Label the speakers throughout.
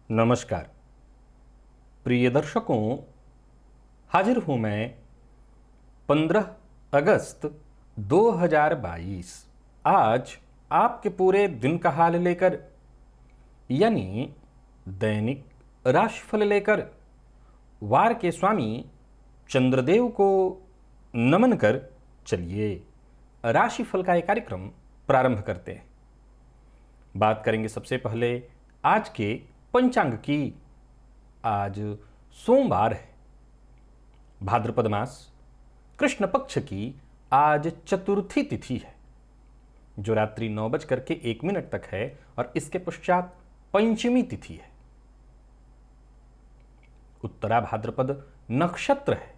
Speaker 1: नमस्कार प्रिय दर्शकों, हाजिर हूं मैं 15 अगस्त 2022 आज आपके पूरे दिन का हाल लेकर, यानी दैनिक राशिफल लेकर वार के स्वामी चंद्रदेव को नमन कर चलिए राशिफल का एक कार्यक्रम प्रारंभ करते हैं। बात करेंगे सबसे पहले आज के पंचांग की। आज सोमवार है, भाद्रपद मास कृष्ण पक्ष की आज चतुर्थी तिथि है जो रात्रि 9:01 तक है और इसके पश्चात पंचमी तिथि है। उत्तरा भाद्रपद नक्षत्र है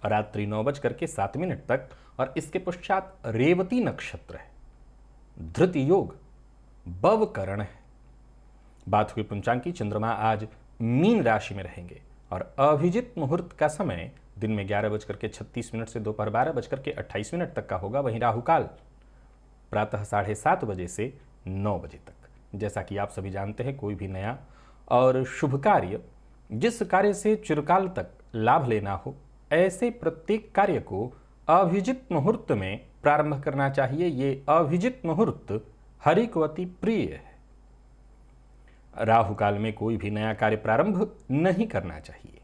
Speaker 1: रात्रि 9:07 तक और इसके पश्चात रेवती नक्षत्र है। धृति योग बवकरण है। बात हुई पंचांग की। चंद्रमा आज मीन राशि में रहेंगे और अभिजित मुहूर्त का समय दिन में 11:36 से दोपहर 12:28 तक का होगा। वहीं राहुकाल प्रातः 7:30 बजे से 9 बजे तक। जैसा कि आप सभी जानते हैं, कोई भी नया और शुभ कार्य, जिस कार्य से चिरकाल तक लाभ लेना हो, ऐसे प्रत्येक कार्य को अभिजित मुहूर्त में प्रारंभ करना चाहिए। ये अभिजित मुहूर्त हरि को अति प्रिय है। राहु काल में कोई भी नया कार्य प्रारंभ नहीं करना चाहिए।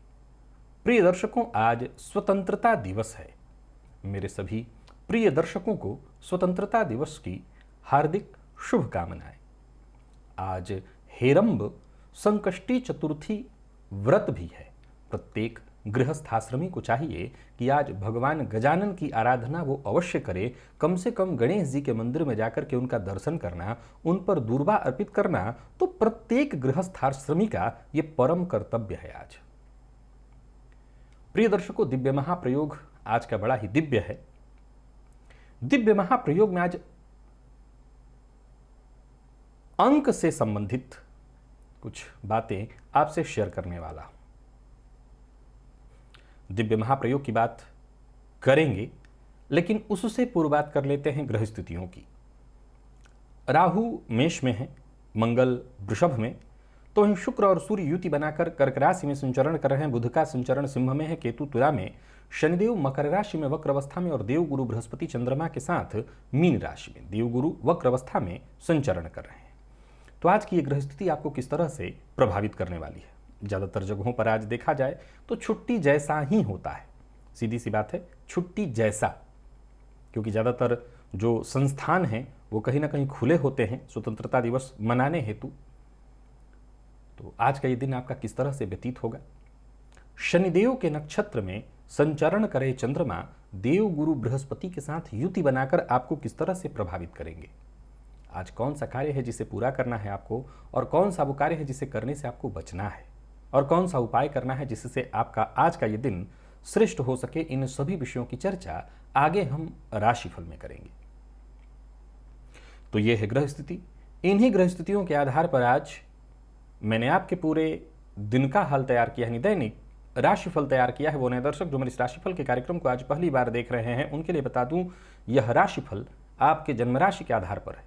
Speaker 1: प्रिय दर्शकों, आज स्वतंत्रता दिवस है। मेरे सभी प्रिय दर्शकों को स्वतंत्रता दिवस की हार्दिक शुभकामनाएं। आज हेरंब संकष्टी चतुर्थी व्रत भी है। प्रत्येक गृहस्थाश्रमी को चाहिए कि आज भगवान गजानन की आराधना वो अवश्य करे। कम से कम गणेश जी के मंदिर में जाकर के उनका दर्शन करना, उन पर दूर्वा अर्पित करना तो प्रत्येक गृहस्थाश्रमी का ये परम कर्तव्य है। आज प्रिय दर्शकों, दिव्य महाप्रयोग आज का बड़ा ही दिव्य है। दिव्य महाप्रयोग में आज अंक से संबंधित कुछ बातें आपसे शेयर करने वाला हूं। दिव्य महाप्रयोग की बात करेंगे, लेकिन उससे पूर्व बात कर लेते हैं ग्रह स्थितियों की। राहु मेष में है, मंगल वृषभ में, तो वहीं शुक्र और सूर्य युति बनाकर कर्क राशि में संचरण कर रहे हैं। बुध का संचरण सिंह में है, केतु तुला में, शनिदेव मकर राशि में वक्र अवस्था में और देवगुरु बृहस्पति चंद्रमा के साथ मीन राशि में देवगुरु वक्र अवस्था में संचरण कर रहे हैं। तो आज की ये ग्रह स्थिति आपको किस तरह से प्रभावित करने वाली है? ज़्यादातर जगहों पर आज देखा जाए तो छुट्टी जैसा ही होता है। सीधी सी बात है, छुट्टी जैसा, क्योंकि ज़्यादातर जो संस्थान हैं वो कहीं ना कहीं खुले होते हैं स्वतंत्रता दिवस मनाने हेतु। तो आज का ये दिन आपका किस तरह से व्यतीत होगा? शनिदेव के नक्षत्र में संचरण करे चंद्रमा देवगुरु बृहस्पति के साथ युति बनाकर आपको किस तरह से प्रभावित करेंगे? आज कौन सा कार्य है जिसे पूरा करना है आपको, और कौन सा वो कार्य है जिसे करने से आपको बचना है, और कौन सा उपाय करना है जिससे आपका आज का ये दिन श्रेष्ठ हो सके? इन सभी विषयों की चर्चा आगे हम राशिफल में करेंगे। तो ये है ग्रह स्थिति। इन्हीं ग्रह स्थितियों के आधार पर आज मैंने आपके पूरे दिन का हाल तैयार किया है, दैनिक राशिफल तैयार किया है। वो नए दर्शक जो मेरे इस राशिफल के कार्यक्रम को आज पहली बार देख रहे हैं, उनके लिए बता दूं, यह राशिफल आपके जन्म राशि के आधार पर है।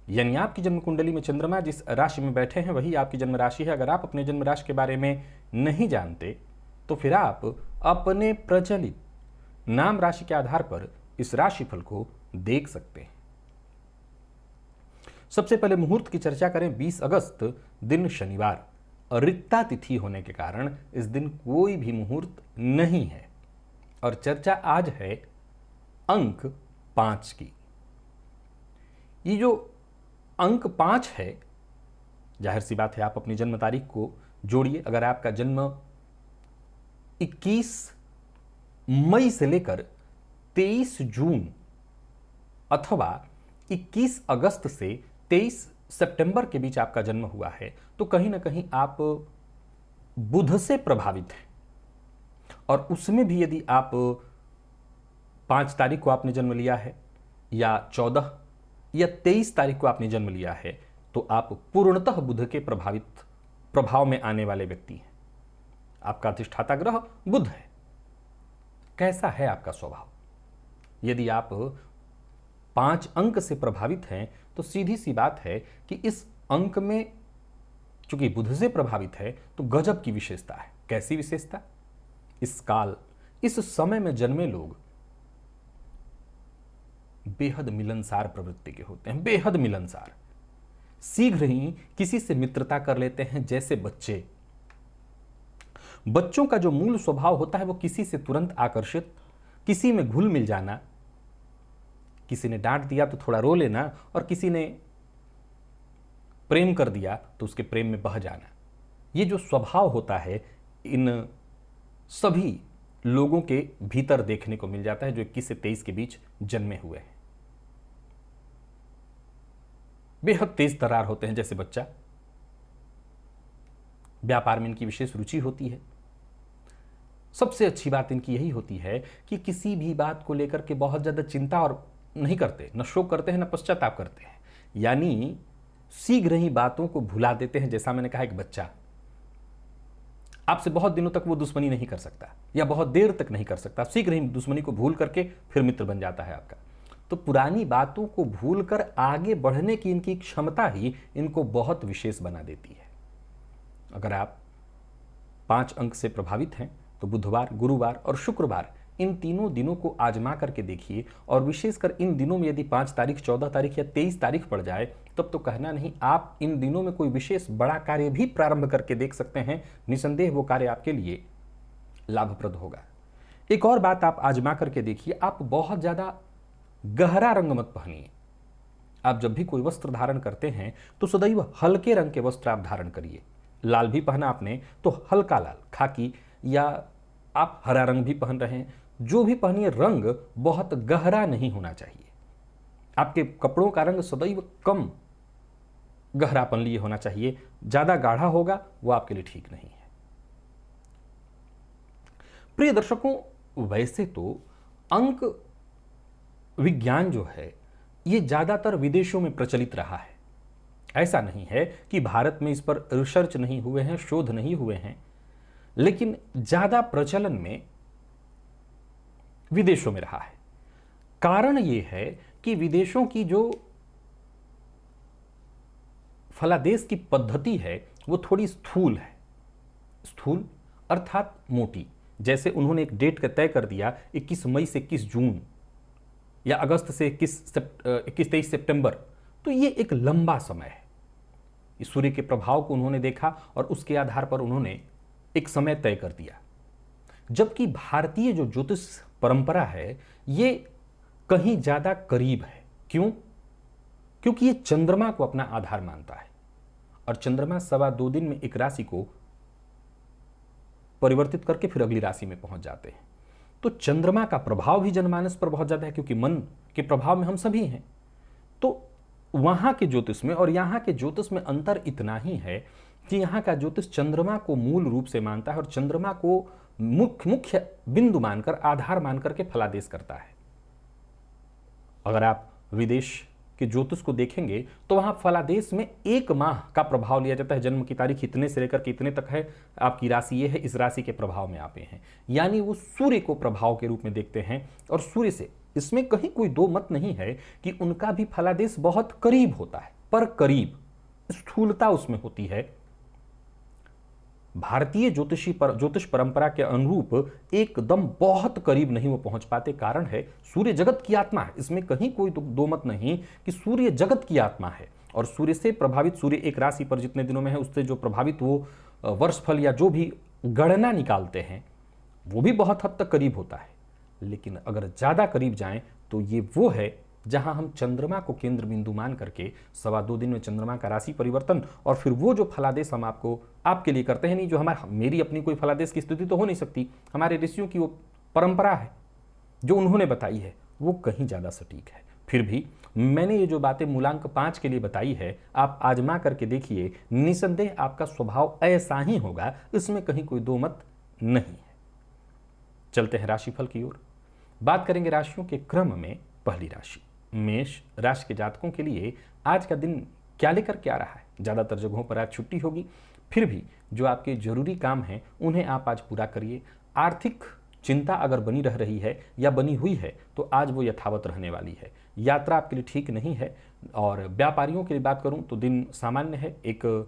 Speaker 1: यानी आपकी जन्म कुंडली में चंद्रमा जिस राशि में बैठे हैं वही आपकी जन्म राशि है। अगर आप अपने जन्म राशि के बारे में नहीं जानते तो फिर आप अपने प्रचलित नाम राशि के आधार पर इस राशिफल को देख सकते हैं। सबसे पहले मुहूर्त की चर्चा करें। 20 अगस्त दिन शनिवार, रिक्ता तिथि होने के कारण इस दिन कोई भी मुहूर्त नहीं है और चर्चा आज है अंक 5 की। ये जो अंक 5 है, जाहिर सी बात है आप अपनी जन्म तारीख को जोड़िए। अगर आपका जन्म 21 मई से लेकर 23 जून अथवा 21 अगस्त से 23 सितंबर के बीच आपका जन्म हुआ है तो कहीं ना कहीं आप बुध से प्रभावित हैं। और उसमें भी यदि आप 5 तारीख को आपने जन्म लिया है या 14 या 23 तारीख को आपने जन्म लिया है तो आप पूर्णतः बुध के प्रभाव में आने वाले व्यक्ति हैं। आपका अधिष्ठाता ग्रह बुध है। कैसा है आपका स्वभाव? यदि आप 5 अंक से प्रभावित हैं तो सीधी सी बात है कि इस अंक में चूंकि बुध से प्रभावित है तो गजब की विशेषता है। कैसी विशेषता? इस काल, इस समय में जन्मे लोग बेहद मिलनसार प्रवृत्ति के होते हैं, बेहद मिलनसार। शीघ्र ही किसी से मित्रता कर लेते हैं। जैसे बच्चों का जो मूल स्वभाव होता है वो किसी से तुरंत आकर्षित, किसी में घुल मिल जाना, किसी ने डांट दिया तो थोड़ा रो लेना, और किसी ने प्रेम कर दिया तो उसके प्रेम में बह जाना। ये जो स्वभाव होता है इन सभी लोगों के भीतर देखने को मिल जाता है जो 21 से 23 के बीच जन्मे हुए हैं। बेहद तेज तर्रार होते हैं जैसे बच्चा। व्यापार में इनकी विशेष रुचि होती है। सबसे अच्छी बात इनकी यही होती है कि किसी भी बात को लेकर के बहुत ज्यादा चिंता और नहीं करते, न शोक करते हैं न पश्चाताप करते हैं। यानी शीघ्र ही बातों को भुला देते हैं। जैसा मैंने कहा, एक बच्चा आपसे बहुत दिनों तक वो दुश्मनी नहीं कर सकता या बहुत देर तक नहीं कर सकता, शीघ्र ही दुश्मनी को भूल करके फिर मित्र बन जाता है आपका। तो पुरानी बातों को भूलकर आगे बढ़ने की इनकी क्षमता ही इनको बहुत विशेष बना देती है। अगर आप 5 अंक से प्रभावित हैं तो बुधवार, गुरुवार और शुक्रवार इन तीनों दिनों को आजमा करके देखिए। और विशेषकर इन दिनों में यदि 5 तारीख, 14 तारीख या 23 तारीख पड़ जाए तब तो कहना नहीं, आप इन दिनों में कोई विशेष बड़ा कार्य भी प्रारंभ करके देख सकते हैं। निसंदेह वो कार्य आपके लिए लाभप्रद होगा। एक और बात आप आजमा करके देखिए, आप बहुत ज्यादा गहरा रंग मत पहनिए। आप जब भी कोई वस्त्र धारण करते हैं तो सदैव हल्के रंग के वस्त्र आप धारण करिए। लाल भी पहना आपने तो हल्का लाल, खाकी, या आप हरा रंग भी पहन रहे हैं, जो भी पहनिए रंग बहुत गहरा नहीं होना चाहिए। आपके कपड़ों का रंग सदैव कम गहरापन लिए होना चाहिए। ज्यादा गाढ़ा होगा वो आपके लिए ठीक नहीं है। प्रिय दर्शकों, वैसे तो अंक विज्ञान जो है ये ज्यादातर विदेशों में प्रचलित रहा है। ऐसा नहीं है कि भारत में इस पर रिसर्च नहीं हुए हैं, शोध नहीं हुए हैं, लेकिन ज्यादा प्रचलन में विदेशों में रहा है। कारण यह है कि विदेशों की जो फलादेश की पद्धति है वो थोड़ी स्थूल है। स्थूल अर्थात मोटी। जैसे उन्होंने एक डेट का तय कर दिया 21 मई से 21 जून या अगस्त से 21-23 सितंबर, तो ये एक लंबा समय है। इस सूर्य के प्रभाव को उन्होंने देखा और उसके आधार पर उन्होंने एक समय तय कर दिया। जबकि भारतीय जो ज्योतिष परंपरा है ये कहीं ज्यादा करीब है। क्यों? क्योंकि ये चंद्रमा को अपना आधार मानता है और चंद्रमा 2.25 दिन में एक राशि को परिवर्तित करके फिर अगली राशि में पहुंच जाते हैं। तो चंद्रमा का प्रभाव भी जनमानस पर बहुत ज्यादा है, क्योंकि मन के प्रभाव में हम सभी हैं। तो वहां के ज्योतिष में और यहां के ज्योतिष में अंतर इतना ही है कि यहां का ज्योतिष चंद्रमा को मूल रूप से मानता है और चंद्रमा को मुख्य बिंदु मानकर, आधार मानकर के फलादेश करता है। अगर आप विदेश के ज्योतिष को देखेंगे तो वहां फलादेश में 1 माह का प्रभाव लिया जाता है। जन्म की तारीख इतने से लेकर के इतने तक है, आपकी राशि ये है, इस राशि के प्रभाव में आप हैं। यानी वो सूर्य को प्रभाव के रूप में देखते हैं और सूर्य से इसमें कहीं कोई दो मत नहीं है कि उनका भी फलादेश बहुत करीब होता है, पर करीब स्थूलता उसमें होती है। भारतीय ज्योतिष परंपरा के अनुरूप एकदम बहुत करीब नहीं वो पहुंच पाते। कारण है सूर्य जगत की आत्मा है। इसमें कहीं कोई दो मत नहीं कि सूर्य जगत की आत्मा है और सूर्य से प्रभावित, सूर्य एक राशि पर जितने दिनों में है उससे जो प्रभावित वो वर्षफल या जो भी गणना निकालते हैं वो भी बहुत हद तक करीब होता है। लेकिन अगर ज्यादा करीब जाएं तो ये वो है जहां हम चंद्रमा को केंद्र बिंदु मान करके 2.25 दिन में चंद्रमा का राशि परिवर्तन और फिर वो जो फलादेश हम आपके लिए करते हैं, नहीं जो मेरी अपनी कोई फलादेश की स्थिति तो हो नहीं सकती, हमारे ऋषियों की वो परंपरा है जो उन्होंने बताई है वो कहीं ज्यादा सटीक है। फिर भी मैंने ये जो बातें मूलांक 5 के लिए बताई है, आप आजमा करके देखिए, निसंदेह आपका स्वभाव ऐसा ही होगा, इसमें कहीं कोई दो मत नहीं है। चलते हैं राशिफल की ओर। बात करेंगे राशियों के क्रम में। पहली राशि मेष राशि के जातकों के लिए आज का दिन क्या लेकर के आ रहा है। ज़्यादातर जगहों पर आज छुट्टी होगी, फिर भी जो आपके जरूरी काम हैं उन्हें आप आज पूरा करिए। आर्थिक चिंता अगर बनी रह रही है या बनी हुई है तो आज वो यथावत रहने वाली है। यात्रा आपके लिए ठीक नहीं है। और व्यापारियों के लिए बात करूं तो दिन सामान्य है। एक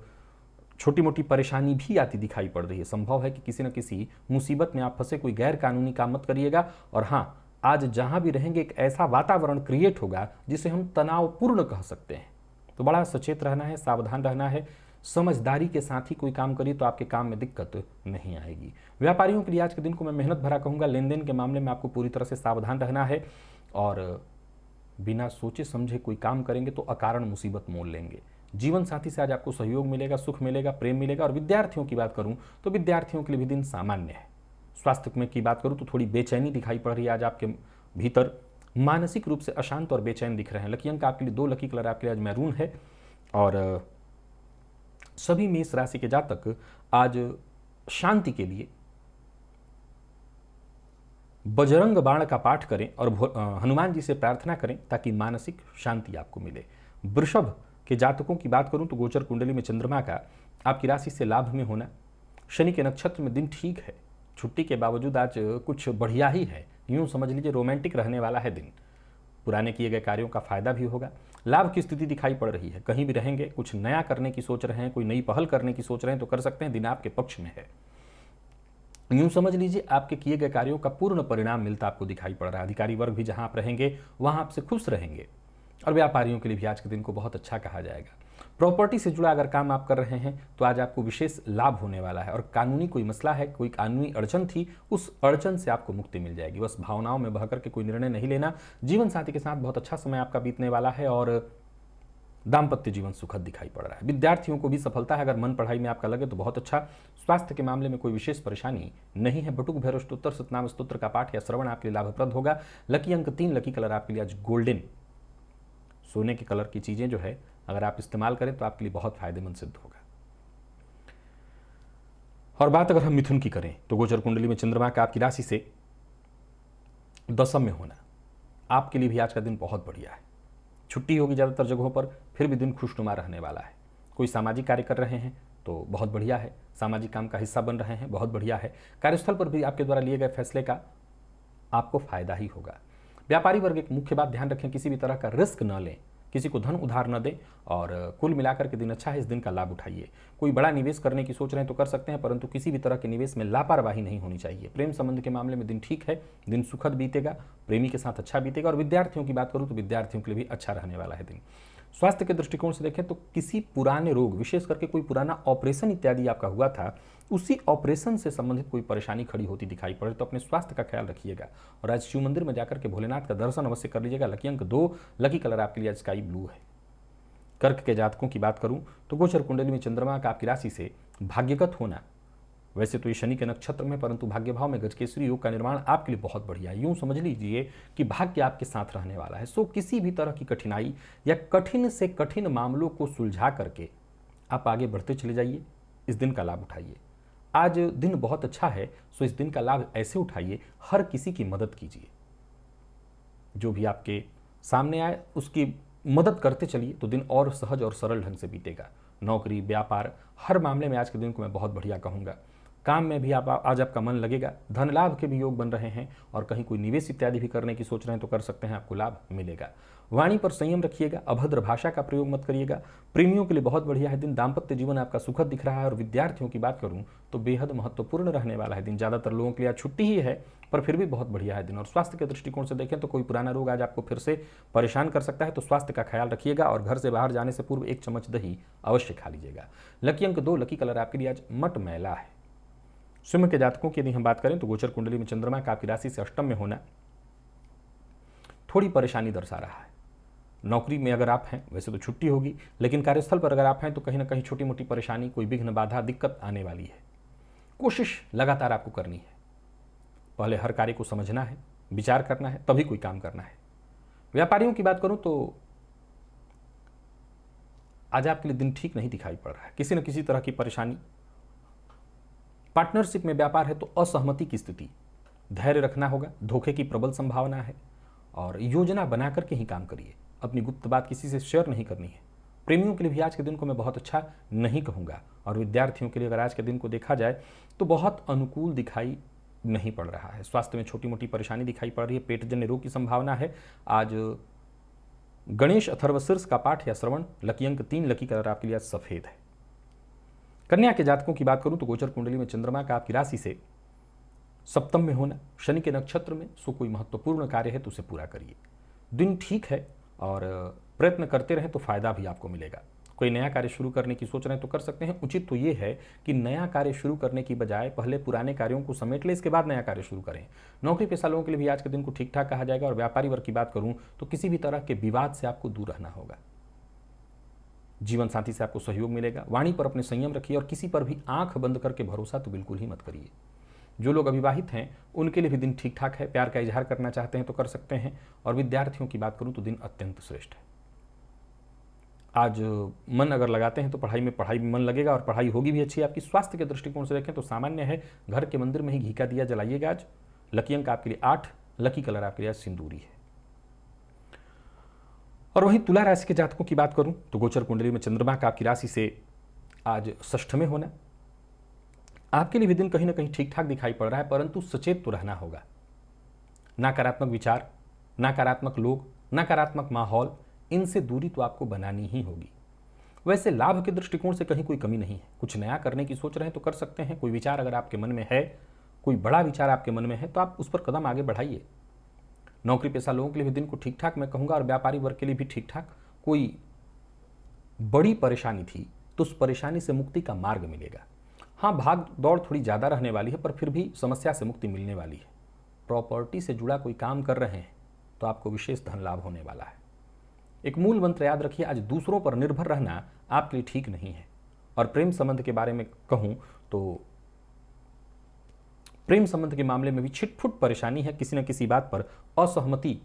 Speaker 1: छोटी मोटी परेशानी भी आती दिखाई पड़ रही है। संभव है कि किसी न किसी मुसीबत में आप फंसे, कोई गैर कानूनी काम मत करिएगा। और हाँ, आज जहां भी रहेंगे एक ऐसा वातावरण क्रिएट होगा जिसे हम तनावपूर्ण कह सकते हैं। तो बड़ा सचेत रहना है, सावधान रहना है, समझदारी के साथ ही कोई काम करिए तो आपके काम में दिक्कत नहीं आएगी। व्यापारियों के लिए आज के दिन को मैं मेहनत भरा कहूँगा। लेन देन के मामले में आपको पूरी तरह से सावधान रहना है और बिना सोचे समझे कोई काम करेंगे तो अकारण मुसीबत मोल लेंगे। जीवन साथी से आज आपको सहयोग मिलेगा, सुख मिलेगा, प्रेम मिलेगा। और विद्यार्थियों की बात करूं तो विद्यार्थियों के लिए भी दिन सामान्य है। स्वास्थ्य में की बात करूं तो थोड़ी बेचैनी दिखाई पड़ रही है आज आपके भीतर। मानसिक रूप से अशांत और बेचैन दिख रहे हैं। लकी अंक आपके लिए 2, लकी कलर आपके लिए आज मैरून है। और सभी मेष राशि के जातक आज शांति के लिए बजरंग बाण का पाठ करें और हनुमान जी से प्रार्थना करें ताकि मानसिक शांति आपको मिले। वृषभ के जातकों की बात करूं तो गोचर कुंडली में चंद्रमा का आपकी राशि से लाभ में होना, शनि के नक्षत्र में दिन ठीक है। छुट्टी के बावजूद आज कुछ बढ़िया ही है, यूं समझ लीजिए रोमांटिक रहने वाला है दिन। पुराने किए गए कार्यों का फायदा भी होगा। लाभ की स्थिति दिखाई पड़ रही है। कहीं भी रहेंगे, कुछ नया करने की सोच रहे हैं, कोई नई पहल करने की सोच रहे हैं तो कर सकते हैं। दिन आपके पक्ष में है। यूं समझ लीजिए आपके किए गए कार्यों का पूर्ण परिणाम मिलता आपको दिखाई पड़ रहा है। अधिकारी वर्ग भी जहां आप रहेंगे वहां आपसे खुश रहेंगे। और व्यापारियों के लिए भी आज के दिन को बहुत अच्छा कहा जाएगा। प्रॉपर्टी से जुड़ा अगर काम आप कर रहे हैं तो आज आपको विशेष लाभ होने वाला है। और कानूनी कोई मसला है, कोई कानूनी अड़चन थी, उस अड़चन से आपको मुक्ति मिल जाएगी। बस भावनाओं में बहकर के कोई निर्णय नहीं लेना। जीवन साथी के साथ बहुत अच्छा समय आपका बीतने वाला है और दाम्पत्य जीवन सुखद दिखाई पड़ रहा है। विद्यार्थियों को भी सफलता है। अगर मन पढ़ाई में आपका लगे तो बहुत अच्छा। स्वास्थ्य के मामले में कोई विशेष परेशानी नहीं है। बटुक भैरव स्तोत्र, सतनाम स्तोत्र का पाठ या श्रवण आपके लिए लाभप्रद होगा। लकी अंक 3, लकी कलर आपके लिए आज गोल्डन, सोने के कलर की चीजें जो है अगर आप इस्तेमाल करें तो आपके लिए बहुत फायदेमंद सिद्ध होगा। और बात अगर हम मिथुन की करें तो गोचर कुंडली में चंद्रमा का आपकी राशि से दशम में होना आपके लिए भी आज का दिन बहुत बढ़िया है। छुट्टी होगी ज़्यादातर जगहों पर, फिर भी दिन खुशनुमा रहने वाला है। कोई सामाजिक कार्य कर रहे हैं तो बहुत बढ़िया है। सामाजिक काम का हिस्सा बन रहे हैं, बहुत बढ़िया है। कार्यस्थल पर भी आपके द्वारा लिए गए फैसले का आपको फायदा ही होगा। व्यापारी वर्ग एक मुख्य बात ध्यान रखें, किसी भी तरह का रिस्क न लें, किसी को धन उधार न दें। और कुल मिलाकर के दिन अच्छा है, इस दिन का लाभ उठाइए। कोई बड़ा निवेश करने की सोच रहे हैं तो कर सकते हैं, परंतु किसी भी तरह के निवेश में लापरवाही नहीं होनी चाहिए। प्रेम संबंध के मामले में दिन ठीक है, दिन सुखद बीतेगा, प्रेमी के साथ अच्छा बीतेगा। और विद्यार्थियों की बात करूं तो विद्यार्थियों के लिए भी अच्छा रहने वाला है दिन। स्वास्थ्य के दृष्टिकोण से देखें तो किसी पुराने रोग, विशेष करके कोई पुराना ऑपरेशन इत्यादि आपका हुआ था, उसी ऑपरेशन से संबंधित कोई परेशानी खड़ी होती दिखाई पड़े तो अपने स्वास्थ्य का ख्याल रखिएगा। और आज शिव मंदिर में जाकर के भोलेनाथ का दर्शन अवश्य कर लीजिएगा। लकी अंक 2, लकी कलर आपके लिए स्काई ब्लू है। कर्क के जातकों की बात करूं तो गोचर कुंडली में चंद्रमा का आपकी राशि से भाग्यगत होना, वैसे तो ये शनि के नक्षत्र में, परंतु भाग्य भाव में गजकेसरी योग का निर्माण आपके लिए बहुत बढ़िया है। यूं समझ लीजिए कि भाग्य आपके साथ रहने वाला है। सो किसी भी तरह की कठिनाई या कठिन से कठिन मामलों को सुलझा करके आप आगे बढ़ते चले जाइए। इस दिन का लाभ उठाइए। आज दिन बहुत अच्छा है, सो इस दिन का लाभ ऐसे उठाइए, हर किसी की मदद कीजिए। जो भी आपके सामने आए उसकी मदद करते चलिए तो दिन और सहज और सरल ढंग से बीतेगा। नौकरी, व्यापार, हर मामले में आज के दिन को मैं बहुत बढ़िया कहूँगा। काम में भी आज आपका मन लगेगा। धन लाभ के भी योग बन रहे हैं और कहीं कोई निवेश इत्यादि भी करने की सोच रहे हैं तो कर सकते हैं, आपको लाभ मिलेगा। वाणी पर संयम रखिएगा, अभद्र भाषा का प्रयोग मत करिएगा। प्रेमियों के लिए बहुत बढ़िया है दिन। दाम्पत्य जीवन आपका सुखद दिख रहा है। और विद्यार्थियों की बात करूं तो बेहद महत्वपूर्ण रहने वाला है दिन। ज़्यादातर लोगों के लिए आज छुट्टी ही है, पर फिर भी बहुत बढ़िया है दिन। और स्वास्थ्य के दृष्टिकोण से देखें तो कोई पुराना रोग आज आपको फिर से परेशान कर सकता है, तो स्वास्थ्य का ख्याल रखिएगा। और घर से बाहर जाने से पूर्व 1 चम्मच दही अवश्य खा लीजिएगा। लकी अंक 2, लकी कलर आपके लिए आज मटमैला है। सिंह के जातकों की यदि हम बात करें तो गोचर कुंडली में चंद्रमा का आपकी राशि से अष्टम में होना थोड़ी परेशानी दर्शा रहा है। नौकरी में अगर आप हैं, वैसे तो छुट्टी होगी, लेकिन कार्यस्थल पर अगर आप हैं तो कहीं ना कहीं छोटी मोटी परेशानी, कोई विघ्न, बाधा, दिक्कत आने वाली है। कोशिश लगातार आपको करनी है। पहले हर कार्य को समझना है, विचार करना है, तभी कोई काम करना है। व्यापारियों की बात करूं तो आज आपके लिए दिन ठीक नहीं दिखाई पड़ रहा है। किसी न किसी तरह की परेशानी, पार्टनरशिप में व्यापार है तो असहमति की स्थिति, धैर्य रखना होगा, धोखे की प्रबल संभावना है और योजना बना करके ही काम करिए। अपनी गुप्त बात किसी से शेयर नहीं करनी है। प्रेमियों के लिए भी आज के दिन को मैं बहुत अच्छा नहीं कहूँगा और विद्यार्थियों के लिए अगर आज के दिन को देखा जाए तो बहुत अनुकूल दिखाई नहीं पड़ रहा है। स्वास्थ्य में छोटी मोटी परेशानी दिखाई पड़ रही है, पेटजन्य रोग की संभावना है। आज गणेश अथर्वशीर्ष का पाठ या श्रवण, लकी अंक 3, लकी कलर आपके लिए आज सफेद है। कन्या के जातकों की बात करूं तो गोचर कुंडली में चंद्रमा का आपकी राशि से सप्तम में होना, शनि के नक्षत्र में, सो कोई महत्वपूर्ण कार्य है तो उसे पूरा करिए। दिन ठीक है और प्रयत्न करते रहें तो फायदा भी आपको मिलेगा। कोई नया कार्य शुरू करने की सोच रहे हैं तो कर सकते हैं। उचित तो ये है कि नया कार्य शुरू करने की बजाय पहले पुराने कार्यों को समेट ले, इसके बाद नया कार्य शुरू करें। नौकरी पेशा लोगों के लिए भी आज के दिन को ठीक ठाक कहा जाएगा। और व्यापारी वर्ग की बात करूं तो किसी भी तरह के विवाद से आपको दूर रहना होगा। जीवन साथी से आपको सहयोग मिलेगा। वाणी पर अपने संयम रखिए और किसी पर भी आंख बंद करके भरोसा तो बिल्कुल ही मत करिए। जो लोग अविवाहित हैं उनके लिए भी दिन ठीक ठाक है। प्यार का इजहार करना चाहते हैं तो कर सकते हैं। और विद्यार्थियों की बात करूं तो दिन अत्यंत श्रेष्ठ है। आज मन अगर लगाते हैं तो पढ़ाई में मन लगेगा और पढ़ाई होगी भी अच्छी। आपकी स्वास्थ्य के दृष्टिकोण से देखें तो सामान्य है। घर के मंदिर में ही घी का दिया जलाइएगा आज। लकी अंक आपके लिए 8, लकी कलर आपके लिए आज सिंदूरी है। और वहीं तुला राशि के जातकों की बात करूं तो गोचर कुंडली में चंद्रमा का आपकी राशि से आज षष्ठ में होना, आपके लिए भी दिन कहीं ना कहीं ठीक ठाक दिखाई पड़ रहा है, परंतु सचेत तो रहना होगा। नकारात्मक विचार, नकारात्मक लोग, नकारात्मक माहौल, इनसे दूरी तो आपको बनानी ही होगी। वैसे लाभ के दृष्टिकोण से कहीं कोई कमी नहीं है। कुछ नया करने की सोच रहे हैं तो कर सकते हैं। कोई विचार अगर आपके मन में है, कोई बड़ा विचार आपके मन में है तो आप उस पर कदम आगे बढ़ाइए। नौकरी पेशा लोगों के लिए भी दिन को ठीक ठाक मैं कहूँगा और व्यापारी वर्ग के लिए भी ठीक ठाक। कोई बड़ी परेशानी थी तो उस परेशानी से मुक्ति का मार्ग मिलेगा। हाँ, भाग दौड़ थोड़ी ज़्यादा रहने वाली है पर फिर भी समस्या से मुक्ति मिलने वाली है। प्रॉपर्टी से जुड़ा कोई काम कर रहे हैं तो आपको विशेष धन लाभ होने वाला है। एक मूल मंत्र याद रखिए, आज दूसरों पर निर्भर रहना आपके लिए ठीक नहीं है। और प्रेम संबंध के बारे में कहूँ तो प्रेम संबंध के मामले में भी छिटफुट परेशानी है। किसी न किसी बात पर असहमति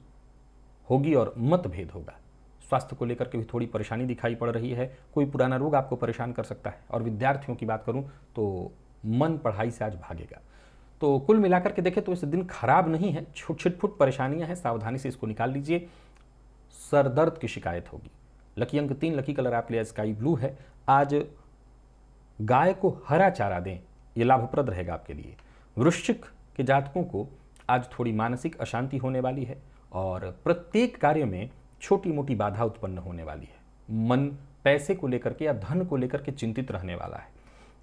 Speaker 1: होगी और मतभेद होगा। स्वास्थ्य को लेकर के भी थोड़ी परेशानी दिखाई पड़ रही है। कोई पुराना रोग आपको परेशान कर सकता है। और विद्यार्थियों की बात करूं तो मन पढ़ाई से आज भागेगा। तो कुल मिलाकर के देखें तो इस दिन खराब नहीं है। छिटफुट परेशानियां हैं, सावधानी से इसको निकाल लीजिए। सर दर्द की शिकायत होगी। लकी अंक 3, लकी कलर आपके लिए स्काई ब्लू है। आज गाय को हरा चारा दें, यह लाभप्रद रहेगा आपके लिए। वृश्चिक के जातकों को आज थोड़ी मानसिक अशांति होने वाली है और प्रत्येक कार्य में छोटी मोटी बाधा उत्पन्न होने वाली है। मन पैसे को लेकर के या धन को लेकर के चिंतित रहने वाला है।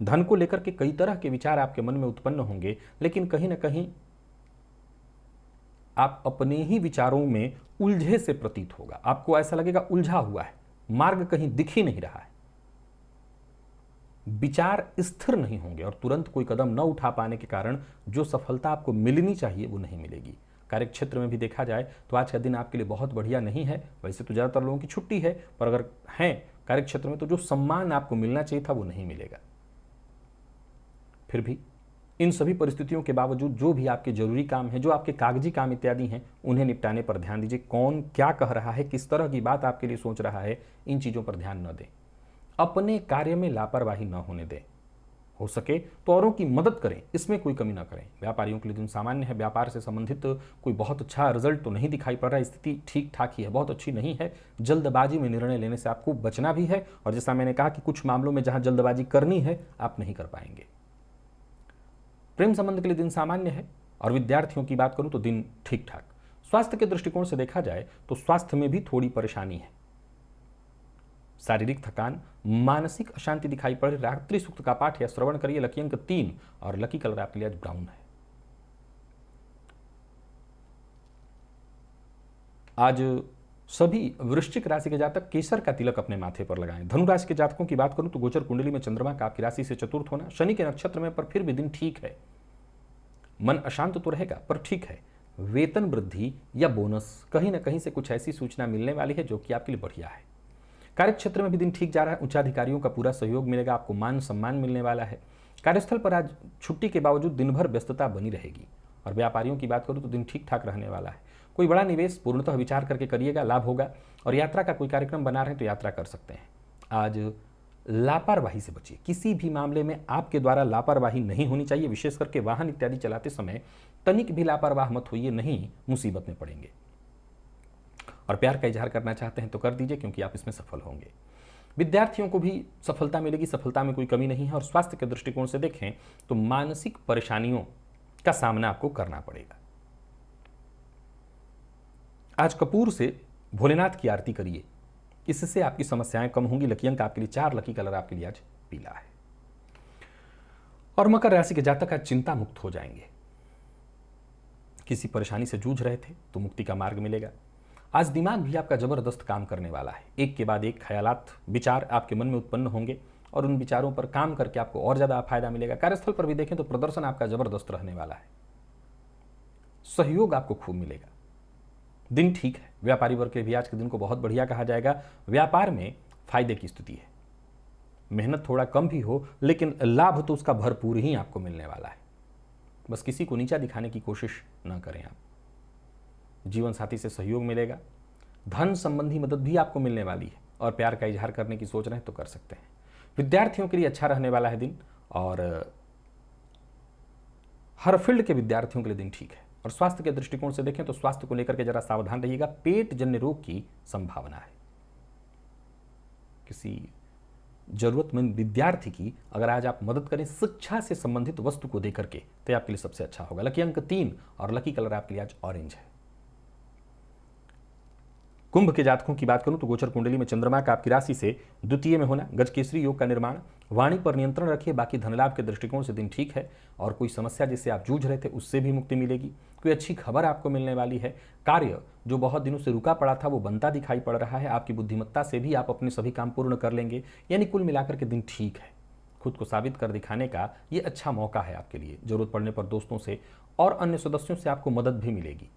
Speaker 1: धन को लेकर के कई तरह के विचार आपके मन में उत्पन्न होंगे, लेकिन कहीं ना कहीं आप अपने ही विचारों में उलझे से प्रतीत होगा। आपको ऐसा लगेगा उलझा हुआ है, मार्ग कहीं दिख ही नहीं रहा है। विचार स्थिर नहीं होंगे और तुरंत कोई कदम न उठा पाने के कारण जो सफलता आपको मिलनी चाहिए वो नहीं मिलेगी। कार्यक्षेत्र में भी देखा जाए तो आज का दिन आपके लिए बहुत बढ़िया नहीं है। वैसे तो ज़्यादातर लोगों की छुट्टी है, पर अगर हैं कार्यक्षेत्र में तो जो सम्मान आपको मिलना चाहिए था वो नहीं मिलेगा। फिर भी इन सभी परिस्थितियों के बावजूद जो भी आपके जरूरी काम है, जो आपके कागजी काम इत्यादि हैं, उन्हें निपटाने पर ध्यान दीजिए। कौन क्या कह रहा है, किस तरह की बात आपके लिए सोच रहा है, इन चीज़ों पर ध्यान न दें। अपने कार्य में लापरवाही न होने दें। हो सके तो औरों की मदद करें, इसमें कोई कमी ना करें। व्यापारियों के लिए दिन सामान्य है। व्यापार से संबंधित कोई बहुत अच्छा रिजल्ट तो नहीं दिखाई पड़ रहा है। स्थिति ठीक ठाक ही है, बहुत अच्छी नहीं है। जल्दबाजी में निर्णय लेने से आपको बचना भी है और जैसा मैंने कहा कि कुछ मामलों में जहां जल्दबाजी करनी है आप नहीं कर पाएंगे। प्रेम संबंध के लिए दिन सामान्य है और विद्यार्थियों की बात करूं तो दिन ठीक ठाक। स्वास्थ्य के दृष्टिकोण से देखा जाए तो स्वास्थ्य में भी थोड़ी परेशानी है। शारीरिक थकान, मानसिक अशांति दिखाई पड़ रही। रात्रि सूक्त का पाठ या श्रवण करिए। लकी अंक 3 और लकी कलर आपके लिए आज ब्राउन है। आज सभी वृश्चिक राशि के जातक केसर का तिलक अपने माथे पर लगाएं। धनु राशि के जातकों की बात करूं तो गोचर कुंडली में चंद्रमा का आपकी राशि से चतुर्थ होना, शनि के नक्षत्र में, पर फिर भी दिन ठीक है। मन अशांत तो रहेगा पर ठीक है। वेतन वृद्धि या बोनस, कहीं ना कहीं से कुछ ऐसी सूचना मिलने वाली है जो कि आपके लिए बढ़िया है। कार्यक्षेत्र में भी दिन ठीक जा रहा है। उच्चाधिकारियों का पूरा सहयोग मिलेगा। आपको मान सम्मान मिलने वाला है। कार्यस्थल पर आज छुट्टी के बावजूद दिन भर व्यस्तता बनी रहेगी। और व्यापारियों की बात करूं तो दिन ठीक ठाक रहने वाला है। कोई बड़ा निवेश पूर्णतः विचार करके करिएगा, लाभ होगा। और यात्रा का कोई कार्यक्रम बना रहे हैं तो यात्रा कर सकते हैं। आज लापरवाही से बचिए। किसी भी मामले में आपके द्वारा लापरवाही नहीं होनी चाहिए, विशेष करके वाहन इत्यादि चलाते समय तनिक भी लापरवाह मत होइए, नहीं मुसीबत में पड़ेंगे। और प्यार का इजहार करना चाहते हैं तो कर दीजिए, क्योंकि आप इसमें सफल होंगे। विद्यार्थियों को भी सफलता मिलेगी, सफलता में कोई कमी नहीं है। और स्वास्थ्य के दृष्टिकोण से देखें तो मानसिक परेशानियों का सामना आपको करना पड़ेगा। आज कपूर से भोलेनाथ की आरती करिए, इससे आपकी समस्याएं कम होंगी। लकी अंक आपके लिए 4, लकी कलर आपके लिए आज पीला है। और मकर राशि के जातक आज चिंता मुक्त हो जाएंगे। किसी परेशानी से जूझ रहे थे तो मुक्ति का मार्ग मिलेगा। आज दिमाग भी आपका जबरदस्त काम करने वाला है। एक के बाद एक ख्यालात, विचार आपके मन में उत्पन्न होंगे और उन विचारों पर काम करके आपको और ज्यादा फायदा मिलेगा। कार्यस्थल पर भी देखें तो प्रदर्शन आपका जबरदस्त रहने वाला है। सहयोग आपको खूब मिलेगा। दिन ठीक है। व्यापारी वर्ग के भी आज के दिन को बहुत बढ़िया कहा जाएगा। व्यापार में फायदे की स्थिति है। मेहनत थोड़ा कम भी हो, लेकिन लाभ तो उसका भरपूर ही आपको मिलने वाला है। बस किसी को नीचा दिखाने की कोशिश न करें आप। जीवन साथी से सहयोग मिलेगा। धन संबंधी मदद भी आपको मिलने वाली है। और प्यार का इजहार करने की सोच रहे हैं तो कर सकते हैं। विद्यार्थियों के लिए अच्छा रहने वाला है दिन, और हर फील्ड के विद्यार्थियों के लिए दिन ठीक है। और स्वास्थ्य के दृष्टिकोण से देखें तो स्वास्थ्य को लेकर के जरा सावधान रहिएगा। पेट जन्य रोग की संभावना है। किसी जरूरतमंद विद्यार्थी की अगर आज आप मदद करें शिक्षा से संबंधित वस्तु को देकर के, तो आपके लिए सबसे अच्छा होगा। लकी अंक 3 और लकी कलर आपके लिए आज ऑरेंज है। कुंभ के जातकों की बात करूं तो गोचर कुंडली में चंद्रमा का आपकी राशि से द्वितीय में होना, गजकेसरी योग का निर्माण। वाणी पर नियंत्रण रखिए। बाकी धन लाभ के दृष्टिकोण से दिन ठीक है। और कोई समस्या जिससे आप जूझ रहे थे उससे भी मुक्ति मिलेगी। कोई अच्छी खबर आपको मिलने वाली है। कार्य जो बहुत दिनों से रुका पड़ा था वो बनता दिखाई पड़ रहा है। आपकी बुद्धिमत्ता से भी आप अपने सभी काम पूर्ण कर लेंगे। यानी कुल मिलाकर के दिन ठीक है। खुद को साबित कर दिखाने का ये अच्छा मौका है आपके लिए। जरूरत पड़ने पर दोस्तों से और अन्य सदस्यों से आपको मदद भी मिलेगी।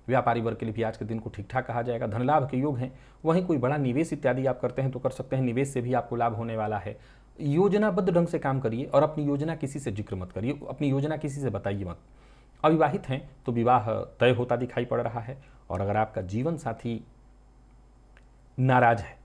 Speaker 1: व्यापारी वर्ग के लिए भी आज के दिन को ठीक ठाक कहा जाएगा। धन लाभ के योग हैं। वहीं कोई बड़ा निवेश इत्यादि आप करते हैं तो कर सकते हैं। निवेश से भी आपको लाभ होने वाला है। योजनाबद्ध ढंग से काम करिए और अपनी योजना किसी से जिक्र मत करिए, अपनी योजना किसी से बताइए मत। अविवाहित हैं तो विवाह तय होता दिखाई पड़ रहा है। और अगर आपका जीवन साथी नाराज है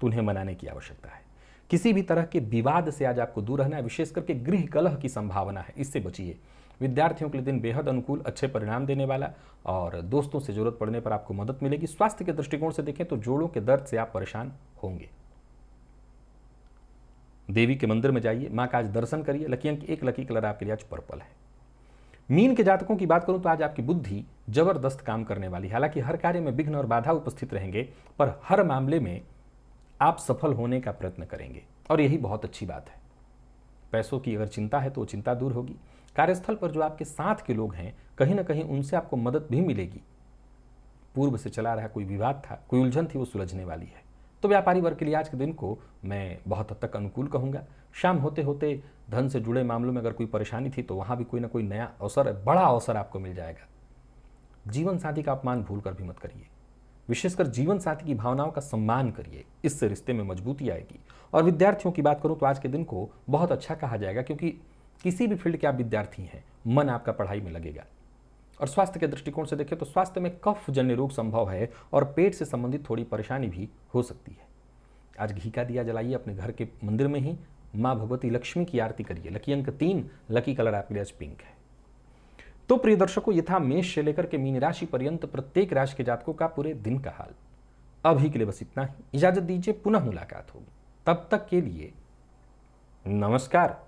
Speaker 1: तो उन्हें मनाने की आवश्यकता है। किसी भी तरह के विवाद से आज आपको दूर रहना है। विशेष करके गृह कलह की संभावना है, इससे बचिए। विद्यार्थियों के लिए दिन बेहद अनुकूल, अच्छे परिणाम देने वाला। और दोस्तों से जरूरत पड़ने पर आपको मदद मिलेगी। स्वास्थ्य के दृष्टिकोण से देखें तो जोड़ों के दर्द से आप परेशान होंगे। देवी के मंदिर में जाइए, मां का आज दर्शन करिए। लकी अंक 1, लकी कलर आपके लिए आज पर्पल है। मीन के जातकों की बात करूं तो आज आपकी बुद्धि जबरदस्त काम करने वाली। हालांकि हर कार्य में विघ्न और बाधा उपस्थित रहेंगे, पर हर मामले में आप सफल होने का प्रयत्न करेंगे और यही बहुत अच्छी बात है। पैसों की अगर चिंता है तो चिंता दूर होगी। कार्यस्थल पर जो आपके साथ के लोग हैं, कहीं ना कहीं उनसे आपको मदद भी मिलेगी। पूर्व से चला रहा कोई विवाद था, कोई उलझन थी, वो सुलझने वाली है। तो व्यापारी वर्ग के लिए आज के दिन को मैं बहुत हद तक अनुकूल कहूंगा। शाम होते होते धन से जुड़े मामलों में अगर कोई परेशानी थी तो वहां भी कोई ना कोई नया अवसर, बड़ा अवसर आपको मिल जाएगा। जीवन साथी का अपमान भूल कर भी मत करिए। विशेषकर जीवन साथी की भावनाओं का सम्मान करिए, इससे रिश्ते में मजबूती आएगी। और विद्यार्थियों की बात करूं तो आज के दिन को बहुत अच्छा कहा जाएगा, क्योंकि किसी भी फील्ड के आप विद्यार्थी हैं, मन आपका पढ़ाई में लगेगा। और स्वास्थ्य के दृष्टिकोण से देखें तो स्वास्थ्य में कफ जन्य रोग संभव है और पेट से संबंधित थोड़ी परेशानी भी हो सकती है। आज घी का दिया जलाइए अपने घर के मंदिर में ही। मां भगवती लक्ष्मी की आरती करिए। लकी अंक 3, लकी कलर आपके लिए आज पिंक है। तो प्रिय दर्शकों, ये था मेष से लेकर के मीन राशि पर्यंत प्रत्येक राशि के जातकों का पूरे दिन का हाल। अभी के लिए बस इतना ही। इजाजत दीजिए, पुनः मुलाकात होगी। तब तक के लिए नमस्कार।